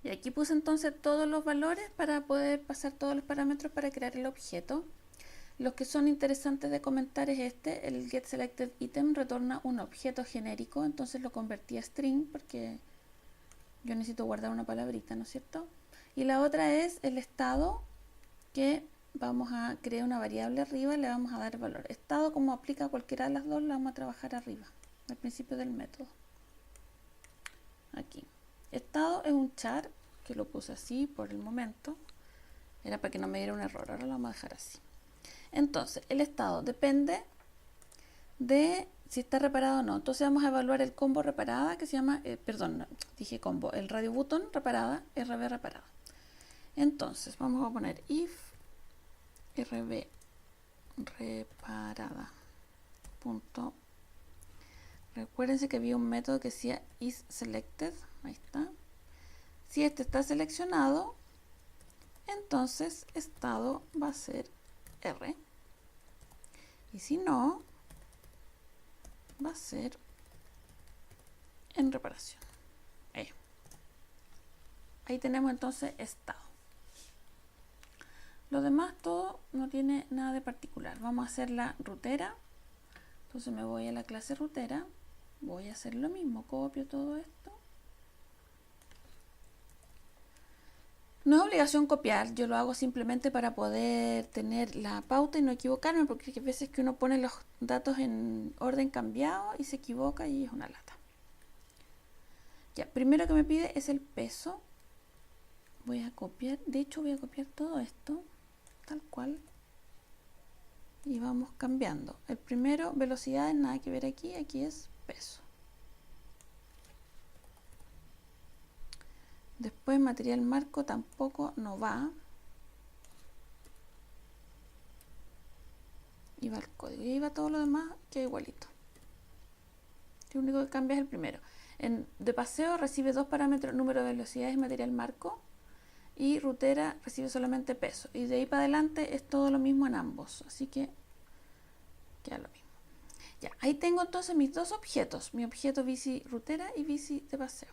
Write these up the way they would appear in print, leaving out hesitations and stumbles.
Y aquí puse entonces todos los valores para poder pasar todos los parámetros para crear el objeto. Los que son interesantes de comentar es este, el getSelectedItem retorna un objeto genérico, entonces lo convertí a string porque yo necesito guardar una palabrita, ¿no es cierto? Y la otra es el estado, que vamos a crear una variable arriba y le vamos a dar el valor. Estado, como aplica cualquiera de las dos, la vamos a trabajar arriba, al principio del método. Aquí. Estado es un char, que lo puse así por el momento. Era para que no me diera un error, ahora lo vamos a dejar así. Entonces, el estado depende de si está reparado o no. Entonces vamos a evaluar el combo reparada, que se llama, dije combo, el radio button reparada, RB reparada. Entonces, vamos a poner if RB reparada. Punto. Recuérdense que había un método que decía isSelected. Ahí está. Si este está seleccionado, entonces estado va a ser R. Y si no, va a ser en reparación. Ahí tenemos entonces estado. Lo demás todo no tiene nada de particular. Vamos a hacer la rutera. Entonces me voy a la clase rutera. Voy a hacer lo mismo. Copio todo esto. No es obligación copiar. Yo lo hago simplemente para poder tener la pauta y no equivocarme, porque hay veces que uno pone los datos en orden cambiado y se equivoca y es una lata. Ya, primero que me pide es el peso. Voy a copiar, de hecho voy a copiar todo esto, tal cual. Y vamos cambiando. El primero, velocidad, nada que ver aquí, aquí es peso. Después material marco tampoco no va. Y va el código. Y ahí va todo lo demás, queda igualito. Lo único que cambia es el primero. De paseo recibe dos parámetros, número de velocidades y material marco. Y rutera recibe solamente peso. Y de ahí para adelante es todo lo mismo en ambos. Así que queda lo mismo. Ya, ahí tengo entonces mis dos objetos. Mi objeto bici rutera y bici de paseo.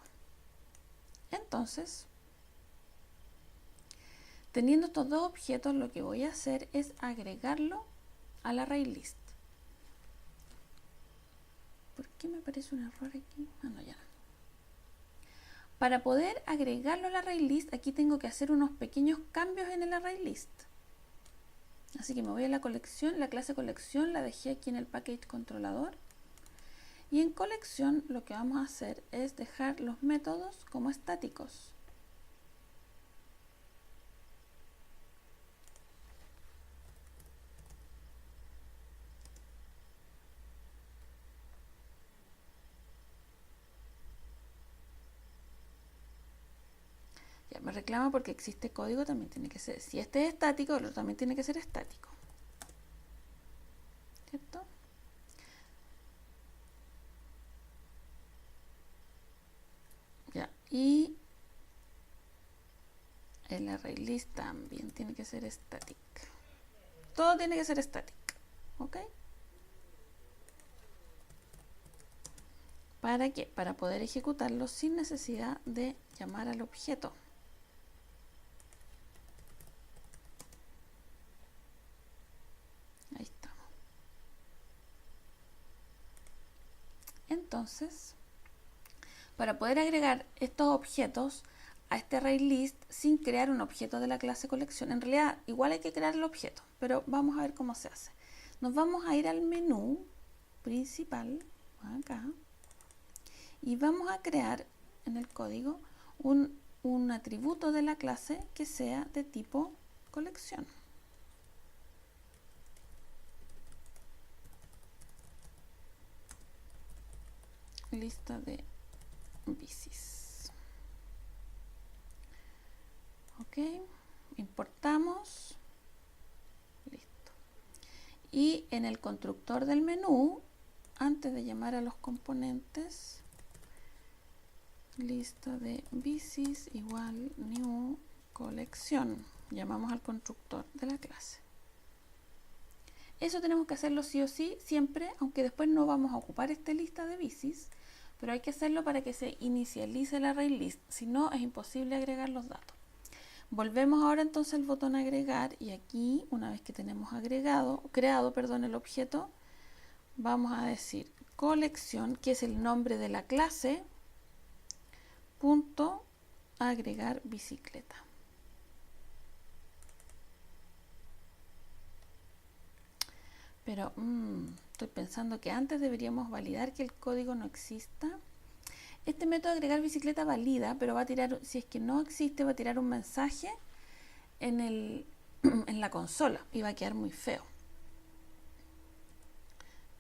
Entonces, teniendo estos dos objetos, lo que voy a hacer es agregarlo al ArrayList. ¿Por qué me aparece un error aquí? Ah, no, ya no. Para poder agregarlo al ArrayList, aquí tengo que hacer unos pequeños cambios en el ArrayList. Así que me voy a la colección, la clase colección la dejé aquí en el package controlador. Y en colección lo que vamos a hacer es dejar los métodos como estáticos. Ya me reclama porque existe código, también tiene que ser, si este es estático, el otro también tiene que ser estático. ¿Cierto? Ya, y el ArrayList también tiene que ser static. Todo tiene que ser static. ¿Ok? ¿Para qué? Para poder ejecutarlo sin necesidad de llamar al objeto. Ahí estamos. Entonces, para poder agregar estos objetos a este ArrayList sin crear un objeto de la clase colección, en realidad igual hay que crear el objeto, pero vamos a ver cómo se hace. Nos vamos a ir al menú principal, acá, y vamos a crear en el código un atributo de la clase que sea de tipo colección. Lista de bicis. Ok, importamos. Listo. Y en el constructor del menú, antes de llamar a los componentes, lista de bicis igual new colección. Llamamos al constructor de la clase. Eso tenemos que hacerlo sí o sí siempre, aunque después no vamos a ocupar esta lista de bicis, pero hay que hacerlo para que se inicialice el array list, si no es imposible agregar los datos. Volvemos ahora entonces al botón agregar y aquí, una vez que tenemos creado el objeto, vamos a decir colección, que es el nombre de la clase, punto agregar bicicleta. Pero estoy pensando que antes deberíamos validar que el código no exista. Este método de agregar bicicleta valida, pero va a tirar, si es que no existe, va a tirar un mensaje en la consola y va a quedar muy feo.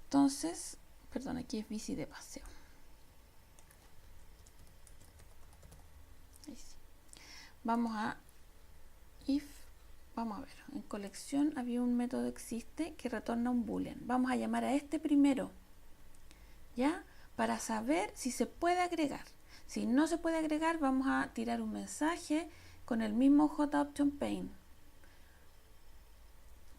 Entonces, perdón, aquí es bici de paseo. Ahí sí. Vamos a ver, en colección había un método existe que retorna un boolean. Vamos a llamar a este primero, ¿ya? Para saber si se puede agregar. Si no se puede agregar, vamos a tirar un mensaje con el mismo JOptionPaint.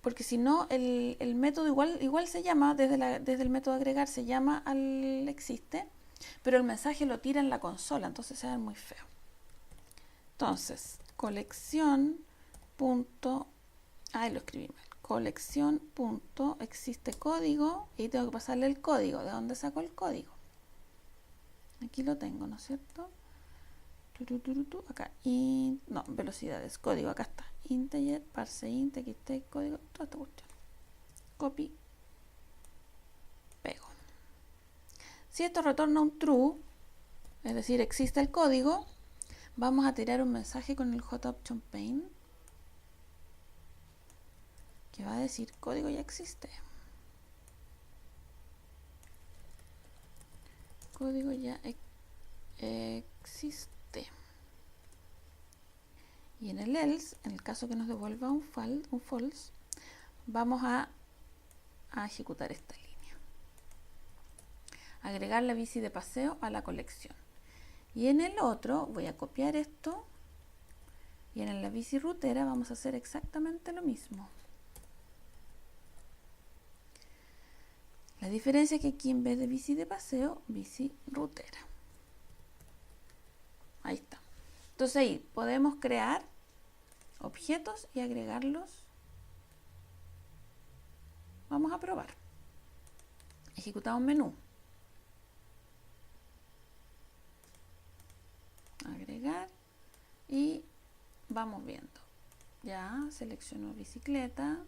Porque si no, el método igual se llama, desde el método agregar se llama al existe, pero el mensaje lo tira en la consola, entonces se ve muy feo. Entonces, colección punto, lo escribí mal, colección punto existe código, y tengo que pasarle el código. ¿De dónde saco el código? Aquí lo tengo, ¿no es cierto? Acá, no, velocidades, código, acá está, integer, parse int, xt, código, toda esta cuestión. Copy, pego. Si esto retorna un true, es decir, existe el código, vamos a tirar un mensaje con el JOptionPaint que va a decir código ya existe. Código ya existe. Y en el else, en el caso que nos devuelva un false, vamos a ejecutar esta línea. Agregar la bici de paseo a la colección. Y en el otro voy a copiar esto y en la bici rutera vamos a hacer exactamente lo mismo. La diferencia es que aquí en vez de bici de paseo, bici rutera. Ahí está. Entonces ahí podemos crear objetos y agregarlos. Vamos a probar. Ejecutamos un menú. Agregar y vamos viendo. Ya selecciono bicicleta.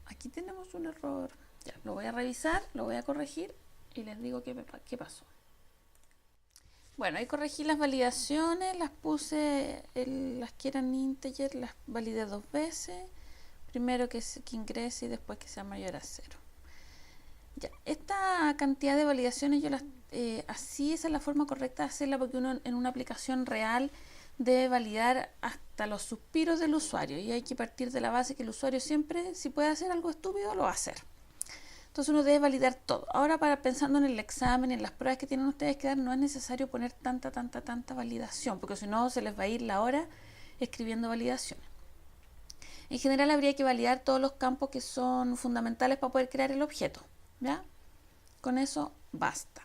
Aquí tenemos un error. Ya, lo voy a revisar, lo voy a corregir y les digo qué pasó. Bueno, ahí corregí las validaciones, las puse, las que eran integer, las validé 2 veces. Primero que ingrese y después que sea mayor a 0. Ya, esta cantidad de validaciones yo las así, esa es la forma correcta de hacerla, porque uno en una aplicación real debe validar hasta los suspiros del usuario y hay que partir de la base que el usuario siempre, si puede hacer algo estúpido, lo va a hacer. Entonces uno debe validar todo. Ahora, pensando en el examen, en las pruebas que tienen ustedes que dar, no es necesario poner tanta validación, porque si no se les va a ir la hora escribiendo validaciones. En general habría que validar todos los campos que son fundamentales para poder crear el objeto, ¿ya? Con eso basta.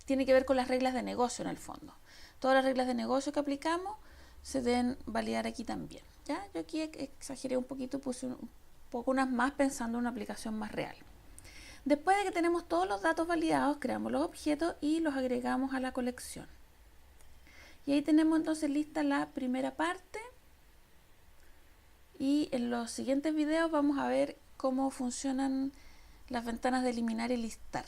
Tiene que ver con las reglas de negocio en el fondo. Todas las reglas de negocio que aplicamos se deben validar aquí también, ¿ya? Yo aquí exageré un poquito, puse unas más pensando en una aplicación más real. Después de que tenemos todos los datos validados, creamos los objetos y los agregamos a la colección. Y ahí tenemos entonces lista la primera parte. Y en los siguientes videos vamos a ver cómo funcionan las ventanas de eliminar y listar.